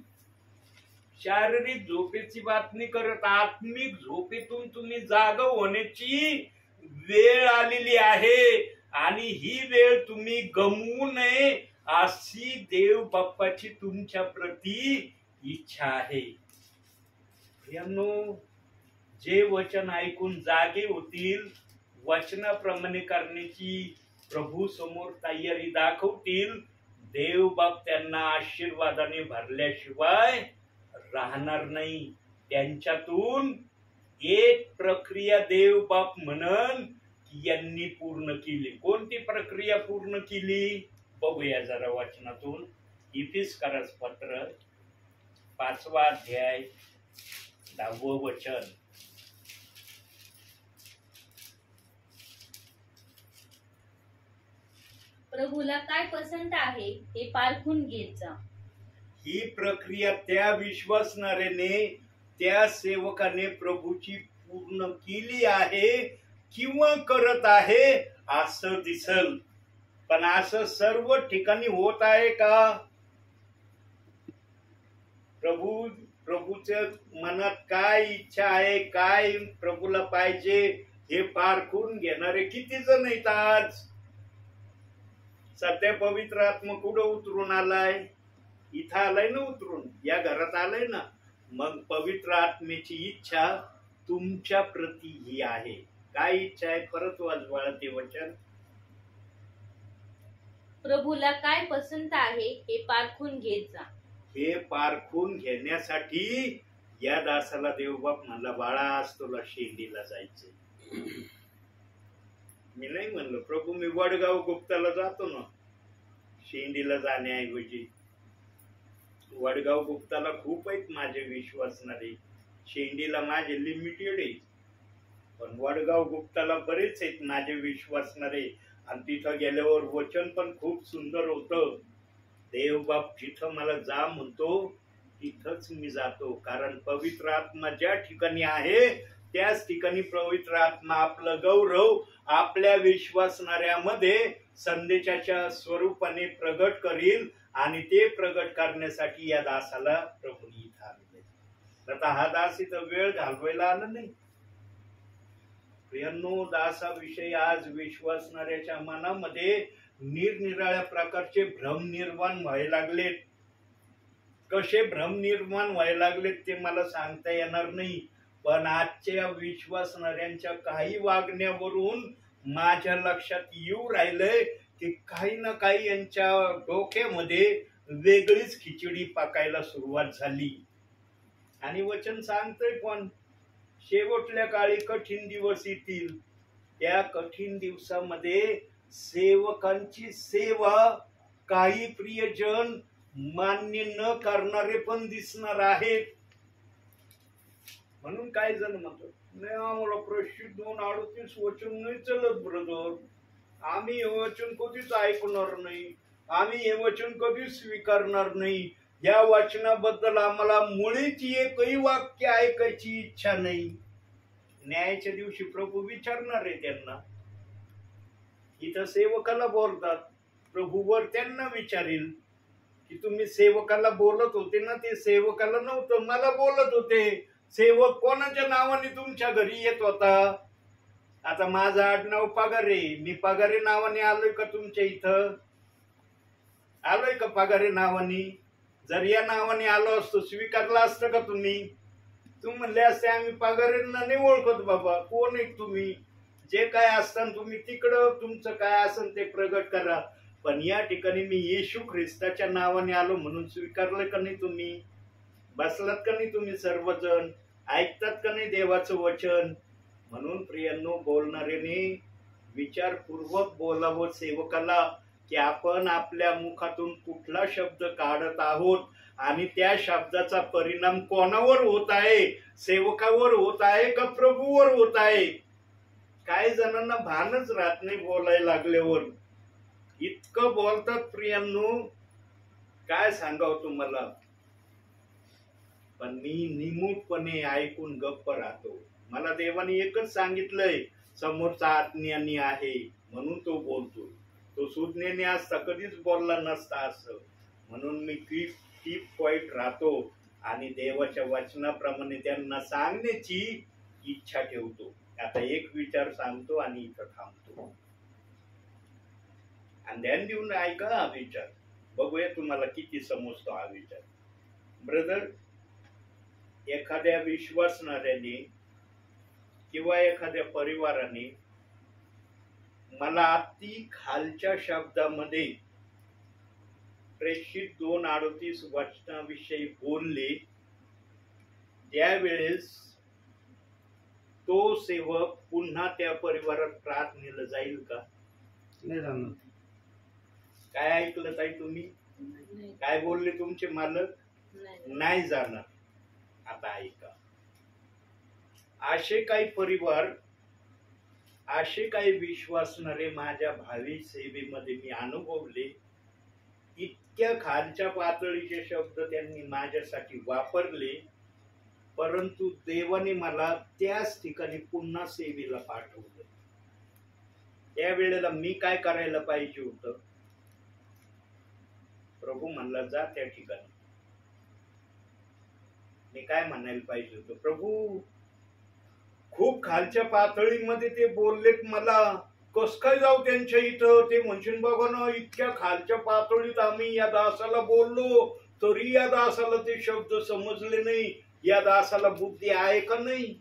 शारीरिक झोपेची बातमी करत, आत्मिक झोपेतून तुम्ही जाग होण्याची वेळ आलेली आहे. आणि ही वेळ तुम्ही गमवू नये अशी देव बाप्पाची तुमच्या प्रती इच्छा आहे. प्रियांनो, जे वचन ऐकून जागे होतील, वचनाप्रमाणे करण्याची प्रभू समोर तयारी दाखवतील, देव बाप त्यांना आशीर्वादाने भरल्याशिवाय राहणार नाही. त्यांच्यातून एक प्रक्रिया देव बाप म्हणन की यांनी पूर्ण केली. कोणती प्रक्रिया पूर्ण केली बघूया जरा वचनातून. इफिसकरास पत्र 5वा अध्याय 10वं वचन. प्रभूला काय पसंत आहे हे पारखून घेत जा. ही प्रक्रिया त्या विश्वासणाऱ्याने, त्या सेवकाने प्रभूची पूर्ण केली आहे किंवा करत आहे असं दिसल. पण असं सर्व ठिकाणी होत आहे का? प्रभूच्या मनात काय इच्छा आहे, काय प्रभूला पाहिजे हे पारखून घेणारे किती जण आहेत आज? सध्या पवित्र आत्मा कुठं उतरून आलाय? इथं आलाय ना उतरून, या घरात आलाय ना. मग पवित्र आत्मेची इच्छा तुमच्या प्रती ही आहे. काय इच्छा आहे? परत वाजवाळा ते वचन. प्रभूला काय पसंत आहे हे पारखून घेत जा. हे पारखून घेण्यासाठी या दासाला देवबाप म्हणला, बाळा आज तुला शेंडीला जायचंय. मी नाही म्हणलं प्रभू मी वडगाव गुप्ताला जातो ना, शेंडीला जाण्याऐवजी. वडगाव गुप्ताला खूप आहेत माझे विश्वासणारे, शेंडीला माझे लिमिटेड आहे. पण वडगाव गुप्ताला बरेच आहेत माझे विश्वासणारे. आणि तिथं गेल्यावर वचन पण खूप सुंदर होतं. देवबाप जिथं मला जा म्हणतो तिथंच मी जातो. कारण पवित्र आत्मा ज्या ठिकाणी आहे त्याच ठिकाणी पवित्र आत्मा आपलं गौरव आपल्या विश्वासणाऱ्यामध्ये संदेशाच्या स्वरूपाने प्रगट करील. आणि ते प्रगट करण्यासाठी या दासाला प्रभूने इथं आणले. आता हा दास इथं वेळ घालवायला आला नाही. प्रियांनो, दासाविषयी आज विश्वासणाऱ्याच्या मनामध्ये निरनिराळ्या प्रकारचे भ्रम निर्माण व्हायला लागलेत. कसे भ्रम निर्माण व्हायला लागलेत ते मला सांगता येणार नाही. पण आजच्या विश्वासणाऱ्यांच्या काही वागण्यावरून माझ्या लक्षात येऊ राहिलंय की काही ना काही यांच्या डोक्यामध्ये वेगळीच खिचडी पाकायला सुरुवात झाली. आणि वचन सांगतोय पण शेवटल्या काळी कठीण दिवस येतील. त्या कठीण दिवसामध्ये सेवकांची सेवा काही प्रियजन मान्य न करणारे पण दिसणार आहेत. म्हणून काही जण म्हणतात नाही आम्हाला प्रसिद्ध 2:38 वचन नाही चलत ब्रदर, आम्ही हे वचन कधीच ऐकणार नाही, आम्ही हे वचन कधीच स्वीकारणार नाही. या वचनाबद्दल आम्हाला मुळीच एकही वाक्य ऐकायची इच्छा नाही. न्यायाच्या दिवशी प्रभू विचारणार आहे त्यांना. इथं सेवकाला बोलतात, प्रभूवर त्यांना विचारील की तुम्ही सेवकाला बोलत होते ना, ते सेवकाला नव्हतं मला बोलत होते. सेवक कोणाच्या नावाने तुमच्या घरी येत होता? आता माझं आडनाव पगारे, मी पगारे नावाने आलोय का तुमच्या इथं? आलोय का पगारे नावाने? जर या नावाने आलो असतो स्वीकारला असतं का तुम्ही? तुम्ही म्हणले असते आम्ही पगारेंना नाही ओळखत बाबा, कोण आहे तुम्ही? जे काय असतं तुम्ही तिकडं तुमचं काय असेल ते प्रगट करा. पण या ठिकाणी मी येशू ख्रिस्ताच्या नावाने आलो म्हणून स्वीकारलं का नाही तुम्ही? बसलात का नाही तुम्ही सर्वजण? ऐकतात का नाही देवाचं वचन? म्हणून प्रियांनो, बोलणाऱ्याने विचारपूर्वक बोलावं सेवकाला की आपण आपल्या मुखातून कुठला शब्द काढत आहोत आणि त्या शब्दाचा परिणाम कोणावर होत आहे? सेवकावर होत आहे का प्रभूवर होत आहे? काही जणांना भानच राहत नाही बोलायला लागल्यावर. इतकं बोलतात प्रियांनो, काय सांगावं तुम्हाला. पण मी निमूटपणे ऐकून गप्प राहतो. मला देवाने एकच सांगितलंय, समोरचा आज्ञानी आहे म्हणून तो बोलतोय. तो सुज्ञानी असता कधीच बोलला नसता असं. म्हणून मी कीप पॉइंट राहतो आणि देवाच्या वचनाप्रमाणे त्यांना सांगण्याची इच्छा ठेवतो. आता एक विचार सांगतो आणि इथं थांबतो. आणि ध्यान देऊन ऐका हा विचार, बघूया तुम्हाला किती समजतो हा विचार. ब्रदर, एखाद्या विश्वासणाऱ्याने किंवा एखाद्या परिवाराने मला अति खालच्या शब्दामध्ये प्रेषित 2:38 वचनाविषयी बोलले, त्यावेळेस तो सेवक पुन्हा त्या परिवारात प्रार्थनेला जाईल का? नाही जाणार. काय ऐकलं ताई तुम्ही? नाही. काय बोलले तुमचे मालक? नाही. नाही जाणार. आता ऐका, असे काही परिवार, असे काही विश्वासणारे माझ्या भावी सेवेमध्ये मी अनुभवले. इतक्या खालच्या पातळीचे शब्द त्यांनी माझ्यासाठी वापरले, परंतु देवाने मला त्याच ठिकाणी पुन्हा सेवेला पाठवलं. त्यावेळेला मी काय करायला पाहिजे होतं? प्रभू म्हणला जा त्या ठिकाणी. मी काय म्हणायला पाहिजे होतं? प्रभू, खूप खालच्या पातळीमध्ये ते बोललेत, मला कस काय जाऊ त्यांच्या इथं? ते म्हणशील बघा ना, इतक्या खालच्या पातळीत आम्ही या दासाला बोललो, तरी या दासाला ते शब्द समजले नाही. या दासाला बुद्धी आहे का नाही?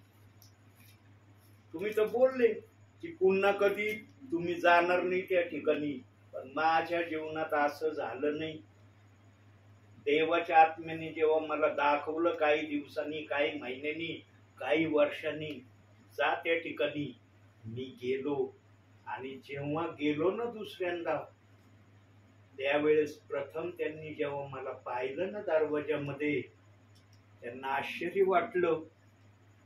तुम्ही तर बोलले की पुन्हा कधी तुम्ही जाणार नाही त्या ठिकाणी, पण माझ्या जीवनात असं झालं नाही. देवाच्या आत्म्याने जेव्हा मला दाखवलं, काही दिवसांनी, काही महिन्यांनी, काही वर्षांनी, जा त्या ठिकाणी, मी गेलो. आणि जेव्हा गेलो ना दुसऱ्यांदा, त्यावेळेस प्रथम त्यांनी जेव्हा मला पाहिलं ना दरवाजामध्ये, त्यांना आश्चर्य वाटलं.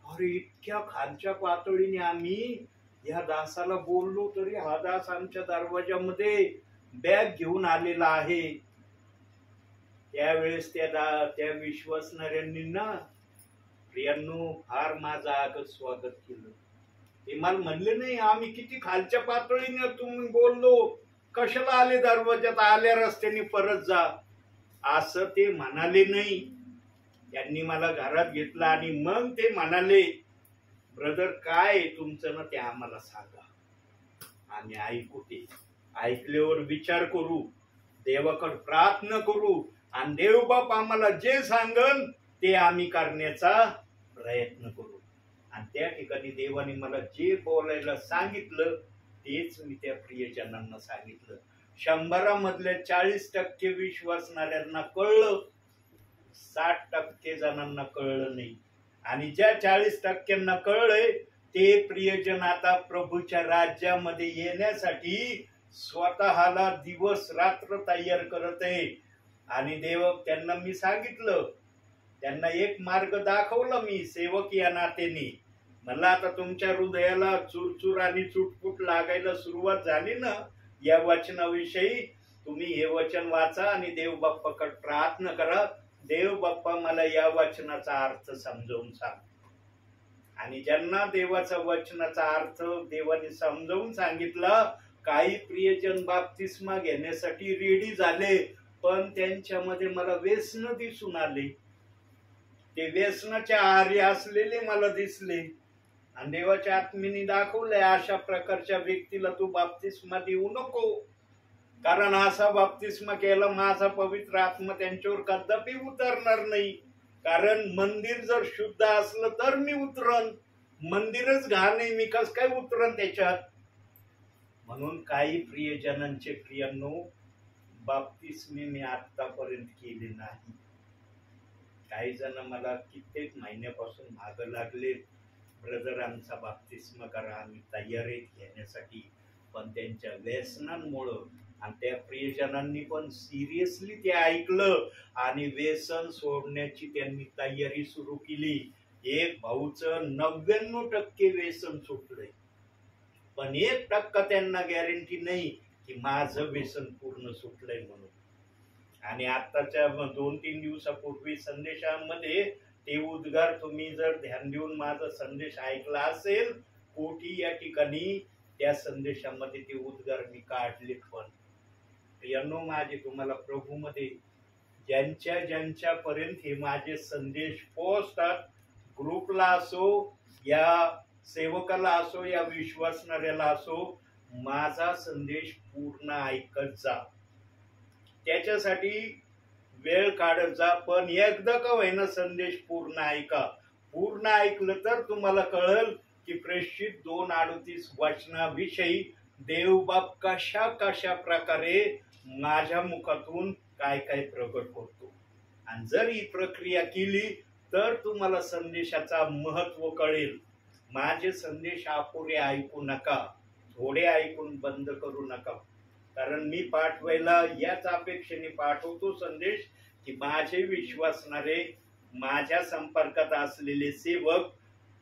अरे, इतक्या खालच्या पातळीने आम्ही या दासाला बोललो, तरी हा दास आमच्या दरवाजामध्ये बॅग घेऊन आलेला आहे. त्यावेळेस त्या विश्वासणाऱ्यांनी ना, प्रियांनो, फार माझं आगत स्वागत केलं. ते मला म्हणले नाही आम्ही किती खालच्या पातळीने तुम्ही बोललो, कशाला आले दरवाजात, आल्या रस्त्याने परत जा, असं ते म्हणाले नाही. त्यांनी मला घरात घेतलं आणि मग ते म्हणाले, ब्रदर काय तुमचं ना ते आम्हाला सांगा, आम्ही ऐकू. ते ऐकल्यावर विचार करू, देवाकडे प्रार्थना करू, आणि देवबाप आम्हाला जे सांगन ते आम्ही करण्याचा प्रयत्न करू. आणि त्या ठिकाणी देवाने मला जे बोलायला सांगितलं तेच मी त्या प्रियजनांना सांगितलं. 100 मधल्या 40% विश्वासणाऱ्यांना कळलं, 60% जणांना कळलं नाही. आणि ज्या 40%ना कळलंय ते प्रियजन आता प्रभूच्या राज्यामध्ये येण्यासाठी स्वतःला दिवस रात्र तयार करत आहे. आणि देव त्यांना मी सांगितलं, त्यांना एक मार्ग दाखवला मी सेवक या नात्याने. मला आता तुमच्या हृदयाला चुरचूर आणि चुटपुट लागायला सुरुवात झाली ना या वचनाविषयी, तुम्ही हे वचन वाचा आणि देव बाप्पाकडे प्रार्थना करा, देव बाप्पा मला या वचनाचा अर्थ समजावून सांग. आणि ज्यांना देवाचा वचनाचा अर्थ देवाने समजावून सांगितला, काही प्रियजन बाप्तिस्मा घेण्यासाठी रेडी झाले, पण त्यांच्यामध्ये मला व्यसन दिसून आले. ते व्यसनाच्या आहारी असलेले मला दिसले. आणि देवाच्या आत्म्याने दाखवलंय, अशा प्रकारच्या व्यक्तीला तू बाप्तिस्मा देऊ नको, कारण असा बाप्तिस्मा केला माझा पवित्र आत्मा त्यांच्यावर कदापि उतरणार नाही. कारण मंदिर जर शुद्ध असलं तर मी उतरन, मंदिरच घाण आहे, मी कस काय उतरन त्याच्यात. म्हणून काही प्रियजनांचे प्रियांनो बाप्तिस्मे मी आतापर्यंत केले नाही. काही जण मला कित्येक महिन्यापासून मागं लागले, ब्रदर आमचा बाप्तिस्मा करा, आम्ही तयार आहेत घेण्यासाठी. पण त्यांच्या व्यसनांमुळं आणि त्या प्रियजनांनी पण सिरियसली ते ऐकलं आणि व्यसन सोडण्याची त्यांनी तयारी सुरू केली. एक भाऊचं 99% व्यसन सुटलंय, पण 1% त्यांना गॅरंटी नाही की माझं व्यसन पूर्ण सुटलंय म्हणून. आणि आताच्या 2-3 दिवसापूर्वी संदेशामध्ये ते उद्गार तुम्ही जर ध्यान देऊन माझा संदेश ऐकला असेल, कोठी या ठिकाणी त्या संदेशामध्ये ते उद्गार मी काढले. पण प्रियांनो, माझे तुम्हाला प्रभूमध्ये ज्यांच्या पर्यंत हे माझे संदेश पोहोचतात, ग्रुपला असो, या सेवकाला असो, या विश्वासणाऱ्याला असो, माझा संदेश पूर्ण ऐकत जा. त्याच्यासाठी वेळ काढत जा, पण एकदा का होईना संदेश पूर्ण ऐका. पूर्ण ऐकलं तर तुम्हाला कळेल की प्रेषित 2:38 वचनाविषयी देवबाप कशा कशा प्रकारे माझ्या मुखातून काय काय प्रकट करतो. आणि जर ही प्रक्रिया केली तर तुम्हाला संदेशाचा महत्व कळेल. माझे संदेश अपुरे ऐकू नका, थोडे ऐकून बंद करू नका. कारण मी पाठवायला याच अपेक्षेने पाठवतो संदेश की माझे विश्वासणारे, माझ्या संपर्कात असलेले सेवक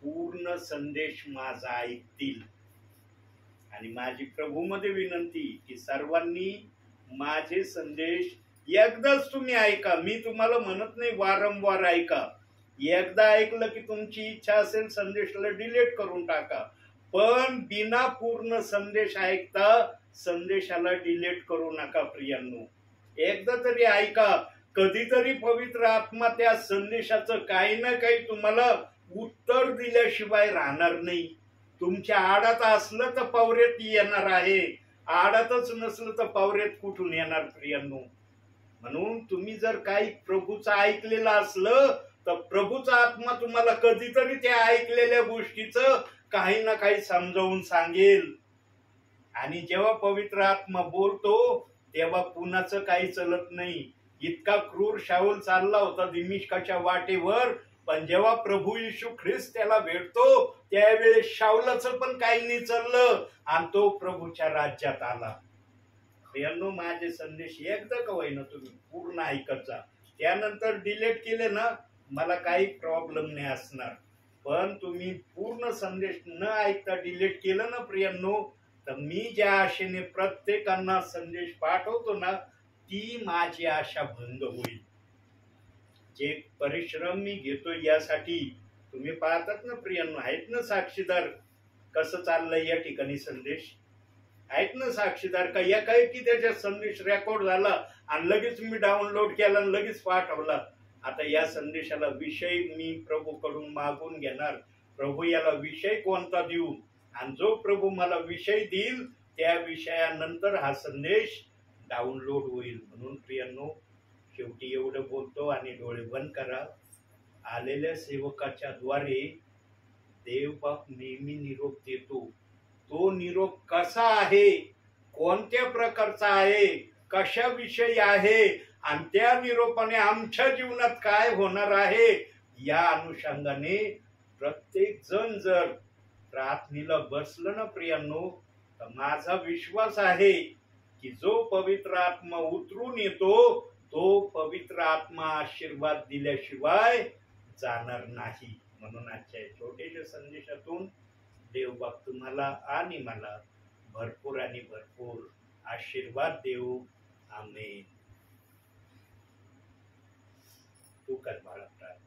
पूर्ण संदेश माझा ऐकतील. आणि माझी प्रभूमध्ये विनंती की सर्वांनी माझे संदेश एकदाच तुम्ही ऐका. मी तुम्हाला म्हणत नाही वारंवार ऐका. एकदा ऐकलं की तुमची इच्छा असेल संदेशाला डिलीट करून टाका, पण बिना पूर्ण संदेश ऐकता संदेशाला डिलीट करू नका प्रियांनो. एकदा तरी ऐका. कधीतरी पवित्र आत्मा त्या संदेशाचं काही ना काही तुम्हाला उत्तर दिल्याशिवाय राहणार नाही. तुमच्या आडात असलं तर पवरेत येणार आहे, आडातच नसलं तर पवरेत कुठून येणार प्रियांनो. म्हणून तुम्ही जर काही प्रभूचं ऐकलेलं असलं तर प्रभूचा आत्मा तुम्हाला कधीतरी त्या ऐकलेल्या गोष्टीचं काही ना काही समजावून सांगेल. आणि जेव्हा पवित्र आत्मा बोलतो तेव्हा कुणाचं काही चलत नाही. इतका क्रूर शाऊल चालला होता दिमिश्काच्या वाटेवर, पण जेव्हा प्रभू येशू ख्रिस्त त्याला भेटतो त्यावेळेस शाऊलाचं पण काही नाही चाललं आणि तो प्रभूच्या राज्यात आला. प्रियांनो, माझे संदेश एकदा का होईना तुम्ही पूर्ण ऐकत जा. त्यानंतर डिलीट केले ना, मला काही प्रॉब्लेम नाही असणार. पण तुम्ही पूर्ण संदेश न ऐकता डिलीट केलं ना प्रियांनो, तर मी ज्या आशेने प्रत्येकांना संदेश पाठवतो ना, ती माझी आशा भंग होईल. जे परिश्रम मी घेतो यासाठी तुम्ही पाहतात ना प्रियांनो, आहेत ना साक्षीदार कसं चाललंय या ठिकाणी संदेश. आहेत ना साक्षीदार का या काही की त्याचा संदेश रेकॉर्ड झाला आणि लगेच मी डाउनलोड केला आणि लगेच पाठवला. आता या संदेशाला विषय मी प्रभूकडून मागून घेणार. प्रभू याला विषय कोणता देऊ, आणि जो प्रभू मला विषय देईल त्या विषयानंतर हा संदेश डाउनलोड होईल. म्हणून प्रियांनो, शेवटी एवढं बोलतो आणि डोळे बंद करा. आलेल्या सेवकाच्या द्वारे देवबाप नेहमी निरोप देतो. तो निरोप कसा आहे, कोणत्या प्रकारचा आहे, कशाविषयी आहे आणि त्या निरोपाने आमच्या जीवनात काय होणार आहे, या अनुषंगाने प्रत्येक जण जर प्रार्थनेला बसलं ना प्रियांनो, तर माझा विश्वास आहे की जो पवित्र आत्मा उतरून येतो तो पवित्र आत्मा आशीर्वाद दिल्याशिवाय जाणार नाही. म्हणून आजच्या छोट्याशा संदेशातून देवबाप तुम्हाला आणि मला भरपूर आणि भरपूर आशीर्वाद देऊ. आमेन. तू कर बाळा प्रार्थना.